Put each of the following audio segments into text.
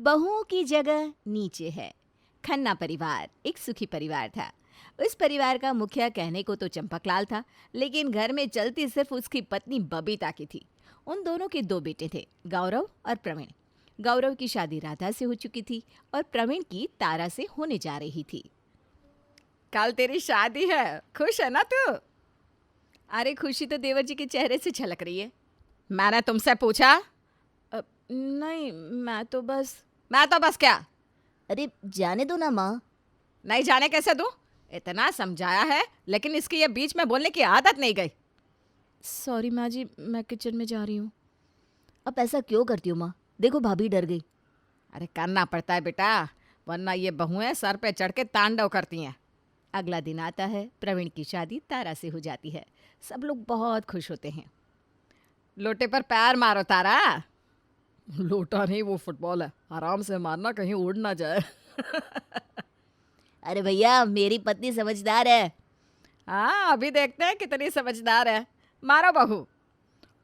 बहुओं की जगह नीचे है। खन्ना परिवार एक सुखी परिवार था। उस परिवार का मुखिया कहने को तो चंपकलाल था, लेकिन घर में चलती सिर्फ उसकी पत्नी बबीता की थी। उन दोनों के दो बेटे थे, गौरव और प्रवीण। गौरव की शादी राधा से हो चुकी थी और प्रवीण की तारा से होने जा रही थी। कल तेरी शादी है, खुश है ना तू? अरे खुशी तो देवर जी के चेहरे से झलक रही है। मैंने तुमसे पूछा? नहीं, मैं तो बस क्या? अरे जाने दो ना माँ। नहीं जाने कैसे दूं? इतना समझाया है, लेकिन इसकी ये बीच में बोलने की आदत नहीं गई। सॉरी माँ जी, मैं किचन में जा रही हूँ। अब ऐसा क्यों करती हो माँ? देखो भाभी डर गई। अरे करना पड़ता है बेटा, वरना ये बहुएं सर पे चढ़ के तांडव करती हैं। अगला दिन आता है, प्रवीण की शादी तारा से हो जाती है। सब लोग बहुत खुश होते हैं। लोटे पर पैर मारो तारा। लोटा नहीं, वो फुटबॉल है, आराम से मारना, कहीं उड़ ना जाए। अरे भैया मेरी पत्नी समझदार है। हाँ, अभी देखते हैं कितनी समझदार है। मारो बहू।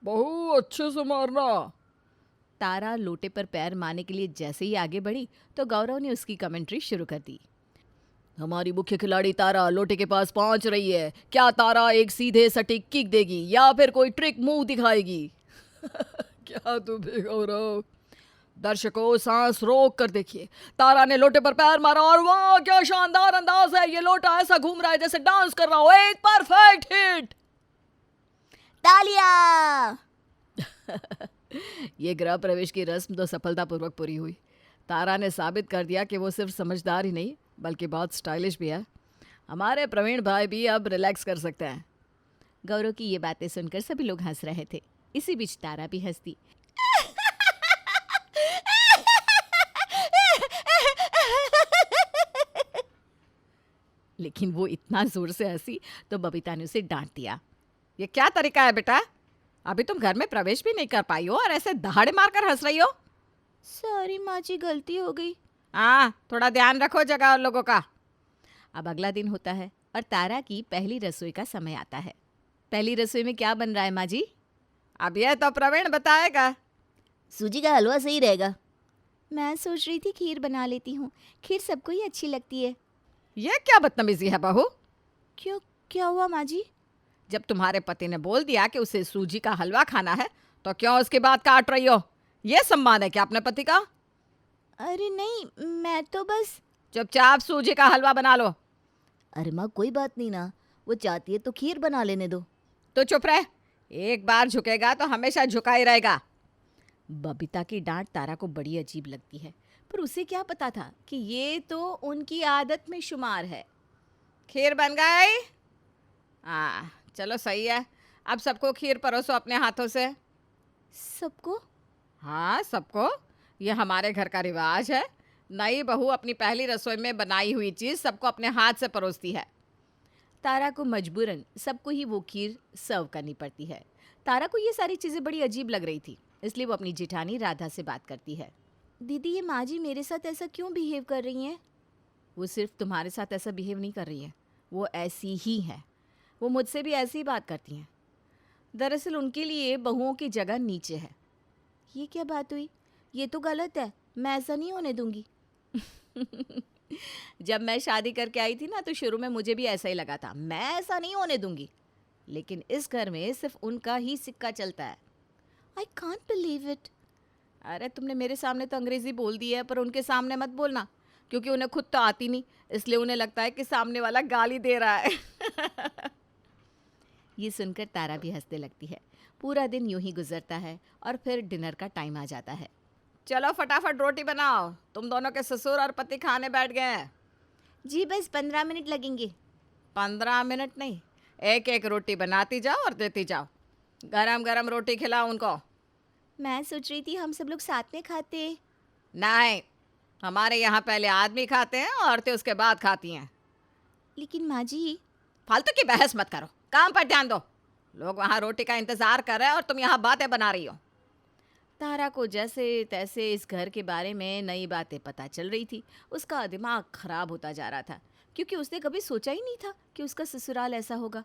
बहू अच्छे से मारना। तारा लोटे पर पैर मारने के लिए जैसे ही आगे बढ़ी तो गौरव ने उसकी कमेंट्री शुरू कर दी। हमारी मुख्य खिलाड़ी तारा लोटे के पास पहुंच रही है। क्या तारा एक सीधे सटीक किक देगी या फिर कोई ट्रिक मूव दिखाएगी? क्या तू भी गौरव? दर्शकों सांस रोक कर देखिए, तारा ने लोटे पर पैर मारा और वाह क्या शानदार अंदाज है। ये लोटा ऐसा घूम रहा है जैसे डांस कर रहा हो। एक परफेक्ट हिट। तालियां। ये गृह प्रवेश की रस्म तो सफलतापूर्वक पूरी हुई। तारा ने साबित कर दिया कि वो सिर्फ समझदार ही नहीं बल्कि बहुत स्टाइलिश भी है। हमारे प्रवीण भाई भी अब रिलैक्स कर सकते हैं। गौरव की ये बातें सुनकर सभी लोग हंस रहे थे। इसी बीच तारा भी हंसती। लेकिन वो इतना जोर से हंसी तो बबीता ने उसे डांट दिया। ये क्या तरीका है बेटा? अभी तुम घर में प्रवेश भी नहीं कर पाई हो और ऐसे दहाड़े मारकर हंस रही हो। सॉरी माँ जी, गलती हो गई। हाँ, थोड़ा ध्यान रखो जगह और लोगों का। अब अगला दिन होता है और तारा की पहली रसोई का समय आता है। पहली रसोई में क्या बन रहा है माँ जी? अब यह तो प्रवीण बताएगा। सूजी का हलवा सही रहेगा। मैं सोच रही थी खीर बना लेती हूँ, खीर सबको ही अच्छी लगती है। यह क्या बदतमीजी है बहू? क्यों, क्या हुआ माँ जी? जब तुम्हारे पति ने बोल दिया कि उसे सूजी का हलवा खाना है तो क्यों उसकी बात काट रही हो? यह सम्मान है क्या अपने पति का? अरे नहीं, मैं तो बस। चुपचाप सूजी का हलवा बना लो। अरे माँ कोई बात नहीं ना, वो चाहती है तो खीर बना लेने दो। तो चुप रह, एक बार झुकेगा तो हमेशा झुका ही रहेगा। बबीता की डांट तारा को बड़ी अजीब लगती है, पर उसे क्या पता था कि ये तो उनकी आदत में शुमार है। खीर बन गई? हाँ चलो सही है। अब सबको खीर परोसो अपने हाथों से। सबको? हाँ सबको, ये हमारे घर का रिवाज है। नई बहू अपनी पहली रसोई में बनाई हुई चीज़ सबको अपने हाथ से परोसती है। तारा को मजबूरन सबको ही वो खीर सर्व करनी पड़ती है। तारा को ये सारी चीज़ें बड़ी अजीब लग रही थी, इसलिए वो अपनी जेठानी राधा से बात करती है। दीदी, ये माँ जी मेरे साथ ऐसा क्यों बिहेव कर रही हैं? वो सिर्फ तुम्हारे साथ ऐसा बिहेव नहीं कर रही है, वो ऐसी ही है। वो मुझसे भी ऐसी ही बात करती हैं। दरअसल उनके लिए बहुओं की जगह नीचे है। ये क्या बात हुई? ये तो गलत है, मैं ऐसा नहीं होने दूंगी। जब मैं शादी करके आई थी ना तो शुरू में मुझे भी ऐसा ही लगा था, मैं ऐसा नहीं होने दूंगी। लेकिन इस घर में सिर्फ उनका ही सिक्का चलता है। I can't believe it. अरे तुमने मेरे सामने तो अंग्रेजी बोल दी है, पर उनके सामने मत बोलना, क्योंकि उन्हें खुद तो आती नहीं, इसलिए उन्हें लगता है कि सामने वाला गाली दे रहा है। ये सुनकर तारा भी हंसने लगती है। पूरा दिन यूं ही गुजरता है और फिर डिनर का टाइम आ जाता है। चलो फटाफट रोटी बनाओ, तुम दोनों के ससुर और पति खाने बैठ गए हैं। जी बस 15 मिनट लगेंगे। 15 मिनट नहीं, एक एक रोटी बनाती जाओ और देती जाओ। गरम गरम रोटी खिलाओ उनको। मैं सोच रही थी हम सब लोग साथ में खाते। नहीं, हमारे यहाँ पहले आदमी खाते हैं, औरतें उसके बाद खाती हैं। लेकिन माँ जी। फालतू की बहस मत करो, काम पर ध्यान दो। लोग वहाँ रोटी का इंतजार कर रहे हैं और तुम यहाँ बातें बना रही हो। तारा को जैसे तैसे इस घर के बारे में नई बातें पता चल रही थी। उसका दिमाग खराब होता जा रहा था, क्योंकि उसने कभी सोचा ही नहीं था कि उसका ससुराल ऐसा होगा।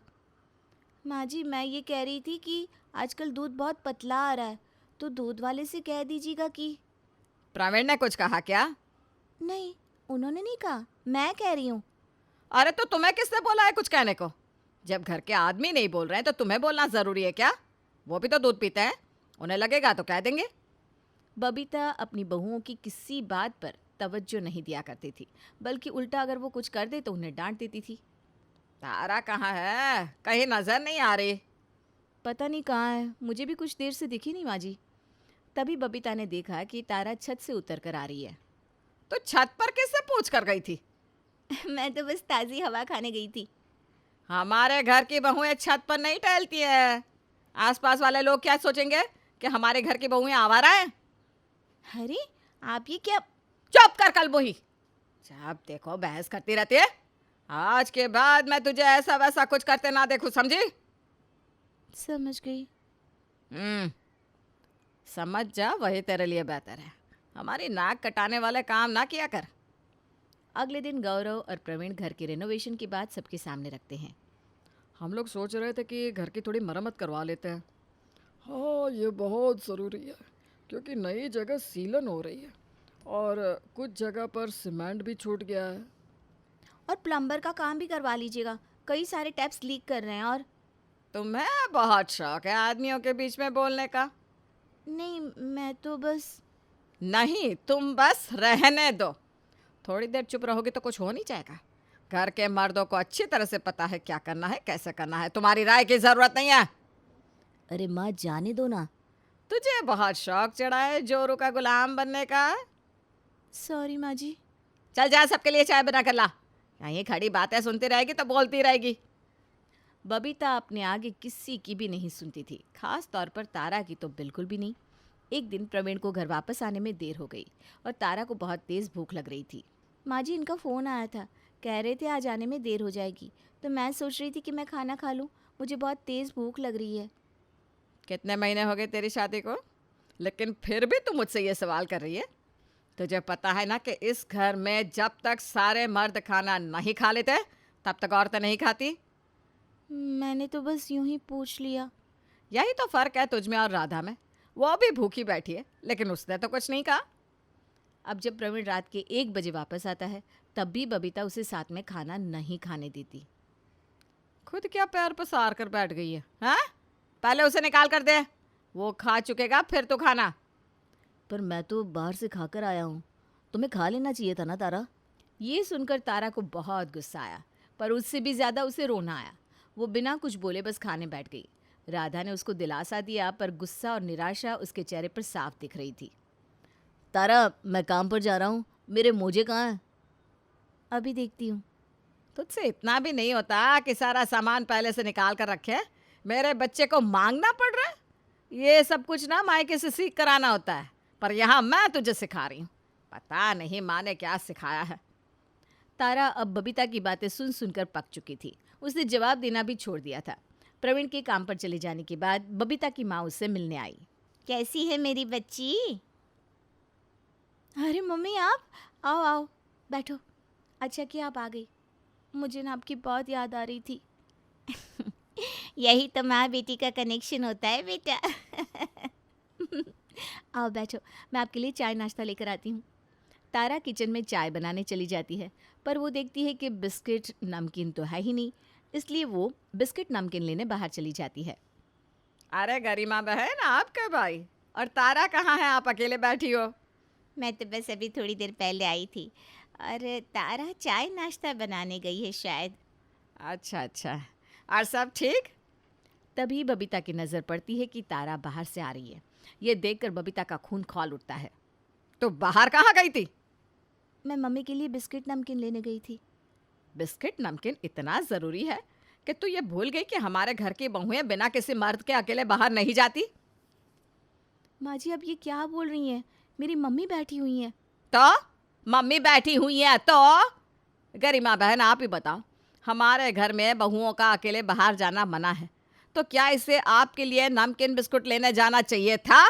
माँ जी, मैं ये कह रही थी कि आजकल दूध बहुत पतला आ रहा है, तो दूध वाले से कह दीजिएगा कि। प्रवीण ने कुछ कहा क्या? नहीं, उन्होंने नहीं कहा, मैं कह रही हूँ। अरे तो तुम्हें किसने बोला है कुछ कहने को? जब घर के आदमी नहीं बोल रहे हैं तो तुम्हें बोलना जरूरी है क्या? वो भी तो दूध पीते हैं, उन्हें लगेगा तो कह देंगे। बबीता अपनी बहुओं की किसी बात पर तवज्जो नहीं दिया करती थी, बल्कि उल्टा अगर वो कुछ कर दे तो उन्हें डांट देती थी। तारा कहाँ है? कहीं नजर नहीं आ रही। पता नहीं कहाँ है, मुझे भी कुछ देर से दिखी नहीं माँ जी। तभी बबीता ने देखा कि तारा छत से उतर कर आ रही है। तो छत पर किससे पूछ कर गई थी? मैं तो बस ताज़ी हवा खाने गई थी। हमारे घर की बहुएं छत पर नहीं टहलती है। आसपास वाले लोग क्या सोचेंगे कि हमारे घर की बहुएं आवारा हैं? अरे, आप ये क्या? चुप कर कल बोही। जब देखो बहस करती रहती है। आज के बाद मैं तुझे ऐसा वैसा कुछ करते ना देखूं, समझी? समझ गई। समझ जा, वही तेरे लिए बेहतर है। हमारी नाक कटाने वाले काम ना किया कर। अगले दिन गौरव और प्रवीण घर की रेनोवेशन की बात सबके सामने रखते हैं। हम लोग सोच रहे थे कि घर की थोड़ी मरम्मत करवा लेते हैं। हाँ, ये बहुत ज़रूरी है क्योंकि नई जगह सीलन हो रही है और कुछ जगह पर सीमेंट भी छूट गया है। और प्लम्बर का काम भी करवा लीजिएगा, कई सारे टैप्स लीक कर रहे हैं। और तुम्हें बहुत शौक है आदमियों के बीच में बोलने का। नहीं, मैं तो बस। नहीं, तुम बस रहने दो। थोड़ी देर चुप रहोगे तो कुछ हो नहीं जाएगा। घर के मर्दों को अच्छी तरह से पता है क्या करना है, कैसे करना है। तुम्हारी राय की जरूरत नहीं है। अरे माँ, जाने दो ना। तुझे बहुत शौक चढ़ा है जोरू का गुलाम बनने का। सॉरी माँ जी। चल जा, सबके लिए चाय बना कर ला। यहीं खड़ी बातें सुनती रहेगी तो बोलती रहेगी। बबीता अपने आगे किसी की भी नहीं सुनती थी, खास तौर पर तारा की तो बिल्कुल भी नहीं। एक दिन प्रवीण को घर वापस आने में देर हो गई और तारा को बहुत तेज भूख लग रही थी। माँ जी, इनका फ़ोन आया था, कह रहे थे आज आने में देर हो जाएगी, तो मैं सोच रही थी कि मैं खाना खा लूँ, मुझे बहुत तेज़ भूख लग रही है। कितने महीने हो गए तेरी शादी को, लेकिन फिर भी तू मुझसे ये सवाल कर रही है? तुझे पता है ना कि इस घर में जब तक सारे मर्द खाना नहीं खा लेते तब तक औरतें नहीं खाती। मैंने तो बस यूं ही पूछ लिया। यही तो फर्क है तुझ में और राधा में। वो भी भूखी बैठी है लेकिन उसने तो कुछ नहीं कहा। अब जब प्रवीण रात के 1 बजे वापस आता है तब भी बबीता उसे साथ में खाना नहीं खाने देती। खुद क्या पैर पसार कर बैठ गई है? हाँ, पहले उसे निकाल कर दे, वो खा चुकेगा फिर तो खाना। पर मैं तो बाहर से खाकर आया हूँ, तुम्हें खा लेना चाहिए था ना तारा। ये सुनकर तारा को बहुत गुस्सा आया, पर उससे भी ज्यादा उसे रोना आया। वो बिना कुछ बोले बस खाने बैठ गई। राधा ने उसको दिलासा दिया, पर गुस्सा और निराशा उसके चेहरे पर साफ दिख रही थी। तारा, मैं काम पर जा रहा हूँ, मेरे मोजे कहाँ हैं? अभी देखती हूँ। तुझसे इतना भी नहीं होता कि सारा सामान पहले से निकाल कर रखे? मेरे बच्चे को मांगना पड़ रहा है? ये सब कुछ ना मायके से सीख कर आना होता है, पर यहाँ मैं तुझे सिखा रही हूँ। पता नहीं माँ ने क्या सिखाया है। तारा अब बबीता की बातें सुन सुनकर पक चुकी थी। उसने जवाब देना भी छोड़ दिया था। प्रवीण के काम पर चले जाने के बाद बबीता की माँ उससे मिलने आई। कैसी है मेरी बच्ची? अरे मम्मी, आप आओ आओ, बैठो। अच्छा कि आप आ गई, मुझे ना आपकी बहुत याद आ रही थी। यही तो माँ बेटी का कनेक्शन होता है बेटा। आओ बैठो, मैं आपके लिए चाय नाश्ता लेकर आती हूँ। तारा किचन में चाय बनाने चली जाती है, पर वो देखती है कि बिस्किट नमकीन तो है ही नहीं, इसलिए वो बिस्किट नमकीन लेने बाहर चली जाती है। अरे गरिमा बहन, आपका भाई और तारा कहाँ है? आप अकेले बैठी हो? मैं तो बस अभी थोड़ी देर पहले आई थी, और तारा चाय नाश्ता बनाने गई है शायद। अच्छा अच्छा, और सब ठीक? तभी बबीता की नज़र पड़ती है कि तारा बाहर से आ रही है। ये देखकर बबीता का खून खौल उठता है। तो बाहर कहाँ गई थी? मैं मम्मी के लिए बिस्किट नमकीन लेने गई थी। बिस्किट नमकीन इतना ज़रूरी है कि तू ये भूल गई कि हमारे घर की बहुएं बिना किसी मर्द के अकेले बाहर नहीं जाती? माँ जी, अब ये क्या बोल रही हैं? मेरी मम्मी बैठी हुई हैं। तो मम्मी बैठी हुई है तो गरिमा बहन आप ही बताओ, हमारे घर में बहुओं का अकेले बाहर जाना मना है, तो क्या इसे आपके लिए नमकीन बिस्कुट लेने जाना चाहिए था?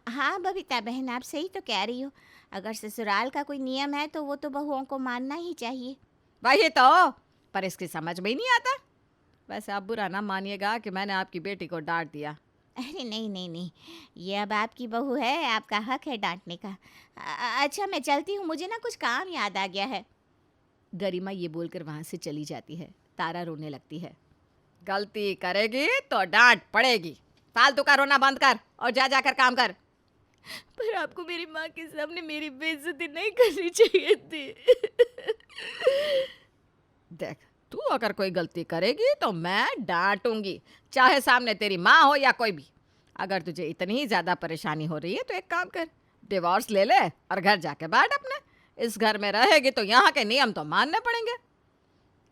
हाँ बबीता बहन, आप सही तो कह रही हो। अगर ससुराल का कोई नियम है तो वो तो बहुओं को मानना ही चाहिए। वही तो, पर इसकी समझ में ही नहीं आता। वैसे आप बुरा ना मानिएगा कि मैंने आपकी बेटी को डांट दिया। अरे नहीं नहीं नहीं, ये अब आपकी बहू है, आपका हक है डांटने का। अच्छा मैं चलती हूँ, मुझे ना कुछ काम याद आ गया है। गरिमा ये बोलकर वहाँ से चली जाती है। तारा रोने लगती है। गलती करेगी तो डांट पड़ेगी। फालतू का रोना बंद कर और जा जाकर काम कर। पर आपको मेरी माँ के सामने मेरी बेइज्जती नहीं करनी चाहिए थी। देख, तू अगर कोई गलती करेगी तो मैं डांटूंगी, चाहे सामने तेरी माँ हो या कोई भी। अगर तुझे इतनी ज़्यादा परेशानी हो रही है तो एक काम कर, डिवोर्स ले ले और घर जाके बैठ अपने। इस घर में रहेगी तो यहाँ के नियम तो मानने पड़ेंगे।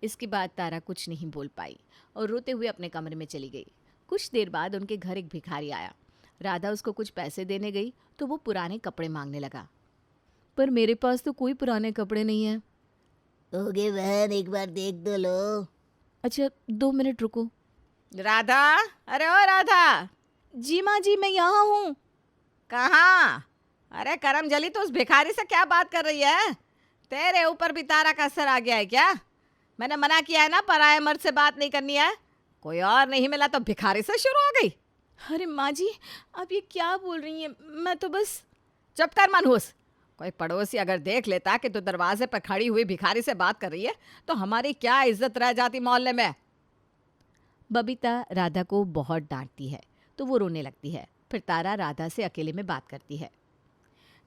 इसके बाद तारा कुछ नहीं बोल पाई और रोते हुए अपने कमरे में चली गई। कुछ देर बाद उनके घर एक भिखारी आया। राधा उसको कुछ पैसे देने गई तो वो पुराने कपड़े मांगने लगा। पर मेरे पास तो कोई पुराने कपड़े नहीं है। ओगे बहन, एक बार देख तो लो। अच्छा 2 मिनट रुको। राधा, अरे ओ राधा। जी माँ जी, मैं यहाँ हूँ। कहाँ? अरे करमजली, तो उस भिखारी से क्या बात कर रही है? तेरे ऊपर भी तारा का असर आ गया है क्या? मैंने मना किया है ना, पराये मर्द से बात नहीं करनी है। कोई और नहीं मिला तो भिखारी से शुरू हो गई। अरे माँ जी, आप ये क्या बोल रही हैं? मैं तो बस। चुप कर मनहूस। कोई पड़ोसी अगर देख लेता कि तू दरवाजे पर खड़ी हुई भिखारी से बात कर रही है तो हमारी क्या इज्जत रह जाती मोहल्ले में। बबीता राधा को बहुत डांटती है तो वो रोने लगती है। फिर तारा राधा से अकेले में बात करती है।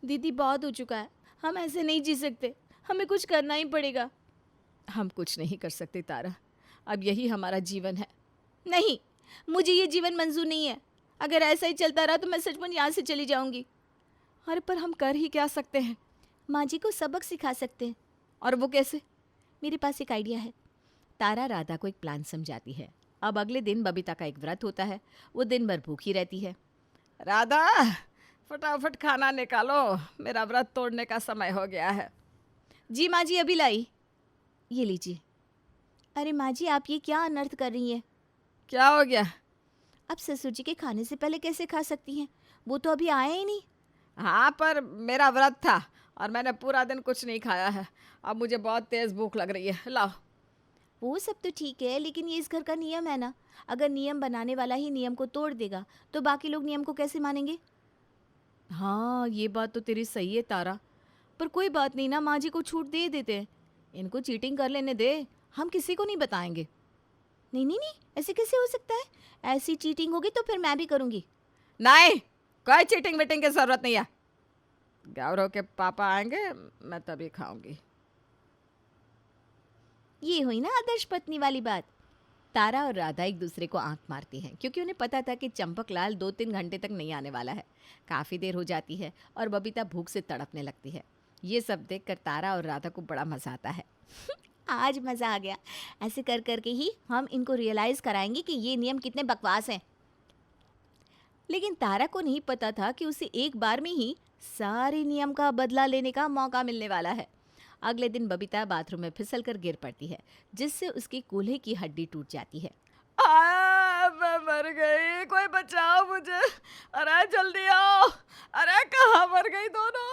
दीदी, बहुत हो चुका है, हम ऐसे नहीं जी सकते, हमें कुछ करना ही पड़ेगा। हम कुछ नहीं कर सकते तारा, अब यही हमारा जीवन है। नहीं, मुझे ये जीवन मंजूर नहीं है। अगर ऐसा ही चलता रहा तो मैं सचमुच यहाँ से चली जाऊंगी। अरे पर हम कर ही क्या सकते हैं? माँ जी को सबक सिखा सकते हैं। और वो कैसे? मेरे पास एक आइडिया है। तारा राधा को एक प्लान समझाती है। अब अगले दिन बबीता का एक व्रत होता है। वो दिन भर भूखी रहती है। राधा, फटाफट खाना निकालो, मेरा व्रत तोड़ने का समय हो गया है। जी माँ जी, अभी लाई। ये लीजिए। अरे माँ जी, आप ये क्या अनर्थ कर रही हैं? क्या हो गया? आप ससुर जी के खाने से पहले कैसे खा सकती हैं? वो तो अभी आए ही नहीं। हाँ, पर मेरा व्रत था और मैंने पूरा दिन कुछ नहीं खाया है। अब मुझे बहुत तेज़ भूख लग रही है, लाओ। वो सब तो ठीक है, लेकिन ये इस घर का नियम है ना। अगर नियम बनाने वाला ही नियम को तोड़ देगा तो बाकी लोग नियम को कैसे मानेंगे? हाँ, ये बात तो तेरी सही है तारा, पर कोई बात नहीं ना, माँ जी को छूट दे देते हैं। इनको चीटिंग कर लेने दे, हम किसी को नहीं बताएंगे। नहीं नहीं नहीं, ऐसे कैसे हो सकता है? ऐसी चीटिंग होगी तो फिर मैं भी करूँगी। नहीं, कोई चीटिंग मीटिंग की जरूरत नहीं है। गौरव के पापा आएंगे, मैं तभी खाऊंगी। ये हुई ना आदर्श पत्नी वाली बात। तारा और राधा एक दूसरे को आंख मारती हैं क्योंकि उन्हें पता था कि चंपकलाल 2-3 घंटे तक नहीं आने वाला है। काफ़ी देर हो जाती है और बबीता भूख से तड़पने लगती है। ये सब देखकर तारा और राधा को बड़ा मज़ा आता है। आज मज़ा आ गया। ऐसे कर करके ही हम इनको रियलाइज़ कराएंगे कि ये नियम कितने बकवास हैं। लेकिन तारा को नहीं पता था कि उसे एक बार में ही सारे नियम का बदला लेने का मौका मिलने वाला है। अगले दिन बबीता बाथरूम में फिसल कर गिर पड़ती है, जिससे उसकी कूल्हे की हड्डी टूट जाती है। मैं मर गई, कोई बचाओ मुझे। अरे जल्दी आओ। अरे कहाँ मर गई दोनों?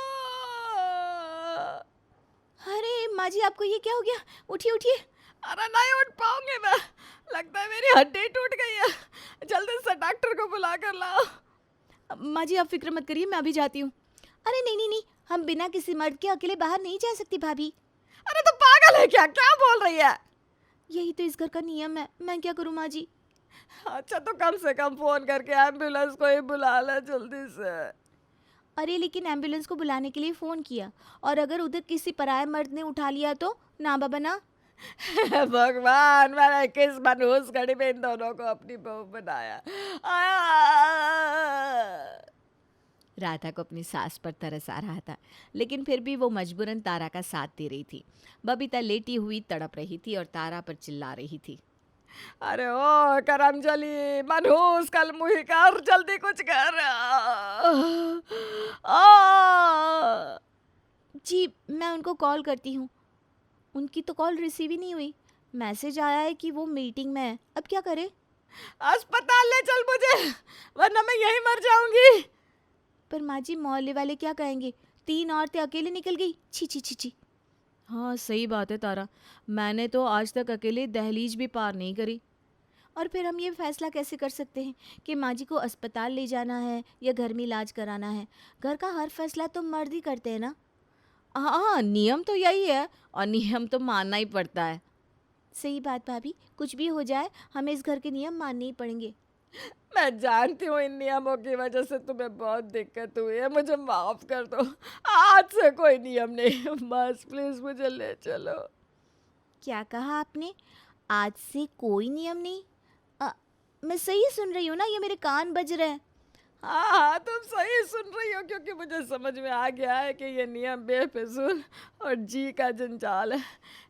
अरे माँ जी, आपको ये क्या हो गया? उठिए उठिए। अरे नहीं उठ पाऊंगी मैं, लगता है मेरी हड्डी टूट गई है। जल्दी से डॉक्टर को बुला कर लाओ। माँ जी, आप फिक्र मत करिए, मैं अभी जाती हूँ। अरे नहीं नहीं नहीं, हम बिना किसी मर्द के अकेले बाहर नहीं जा सकती भाभी। अरे तो पागल है क्या? क्या बोल रही है? यही तो इस घर का नियम है, मैं क्या करूँ माँ जी? अच्छा तो कम से कम फोन करके एम्बुलेंस को ही बुला ले जल्दी से। अरे लेकिन एम्बुलेंस को बुलाने के लिए फ़ोन किया, और अगर उधर किसी पराये मर्द ने उठा लिया तो ना बाबा ना। भगवान, मैंने किस मनहूस घड़ी में इन दोनों को अपनी बहू बनाया। राधा को अपनी सास पर तरस आ रहा था, लेकिन फिर भी वो मजबूरन तारा का साथ दे रही थी। बबीता लेटी हुई तड़प रही थी और तारा पर चिल्ला रही थी। अरे ओ करमजली, मनहूस कल मुही कर, जल्दी कुछ कर। जी मैं उनको कॉल करती हूँ। उनकी तो कॉल रिसीव ही नहीं हुई। मैसेज आया है कि वो मीटिंग में है। अब क्या करें? अस्पताल ले चल मुझे, वरना मैं यहीं मर जाऊंगी। पर माँ जी, मोहल्ले वाले क्या कहेंगे? 3 औरतें अकेले निकल गई। छी छी छी छी। हाँ सही बात है तारा, मैंने तो आज तक अकेले दहलीज भी पार नहीं करी। और फिर हम ये फैसला कैसे कर सकते हैं कि माँ जी को अस्पताल ले जाना है या घर में इलाज कराना है? घर का हर फैसला तो मर्द ही करते हैं ना। हाँ, नियम तो यही है और नियम तो मानना ही पड़ता है। सही बात भाभी, कुछ भी हो जाए हमें इस घर के नियम मानने ही पड़ेंगे। मैं जानती हूँ इन नियमों की वजह से तुम्हें बहुत दिक्कत हुई है, मुझे माफ़ कर दो। आज से कोई नियम नहीं, बस प्लीज़ मुझे ले चलो। क्या कहा आपने? आज से कोई नियम नहीं? अ, मैं सही सुन रही हूँ ना? ये मेरे कान बज रहे हैं। हाँ हाँ, तुम सही सुन रही हो, क्योंकि मुझे समझ में आ गया है कि ये नियम बेफिजूल और जी का जंजाल है।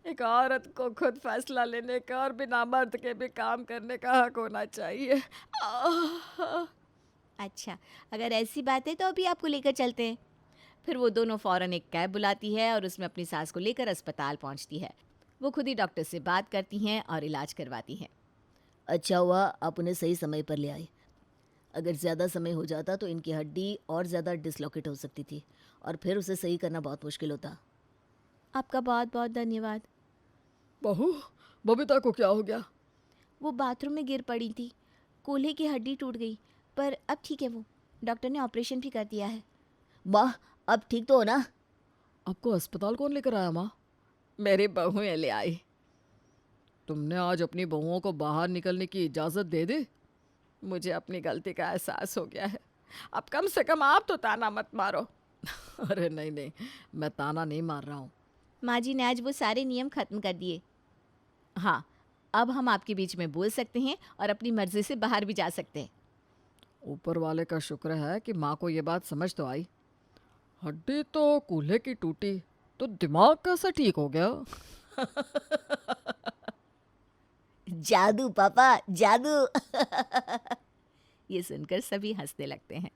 एक औरत को खुद फैसला लेने का और बिना मर्द के भी काम करने का हक होना चाहिए। आह! अच्छा, अगर ऐसी बात है तो अभी आपको लेकर चलते हैं। फिर वो दोनों फ़ौरन एक कैब बुलाती है और उसमें अपनी सास को लेकर अस्पताल पहुंचती है। वो खुद ही डॉक्टर से बात करती हैं और इलाज करवाती हैं। अच्छा हुआ आप उन्हें सही समय पर ले आए। अगर ज़्यादा समय हो जाता तो इनकी हड्डी और ज़्यादा डिसलोकेट हो सकती थी और फिर उसे सही करना बहुत मुश्किल होता। आपका बहुत बहुत धन्यवाद। बहू, बबीता को क्या हो गया? वो बाथरूम में गिर पड़ी थी, कूल्हे की हड्डी टूट गई, पर अब ठीक है वो। डॉक्टर ने ऑपरेशन भी कर दिया है। माँ अब ठीक तो हो ना? आपको अस्पताल कौन लेकर आया माँ? मेरी बहुएं ले आई। तुमने आज अपनी बहुओं को बाहर निकलने की इजाज़त दे दी? मुझे अपनी गलती का एहसास हो गया है। अब कम से कम आप तो ताना मत मारो। अरे नहीं नहीं, मैं ताना नहीं मार रहा हूँ। माँ जी ने आज वो सारे नियम खत्म कर दिए। हाँ, अब हम आपके बीच में बोल सकते हैं और अपनी मर्जी से बाहर भी जा सकते हैं। ऊपर वाले का शुक्र है कि माँ को ये बात समझ तो आई। हड्डी तो कूल्हे की टूटी, तो दिमाग कैसे ठीक हो गया? जादू पापा, जादू। ये सुनकर सभी हंसने लगते हैं।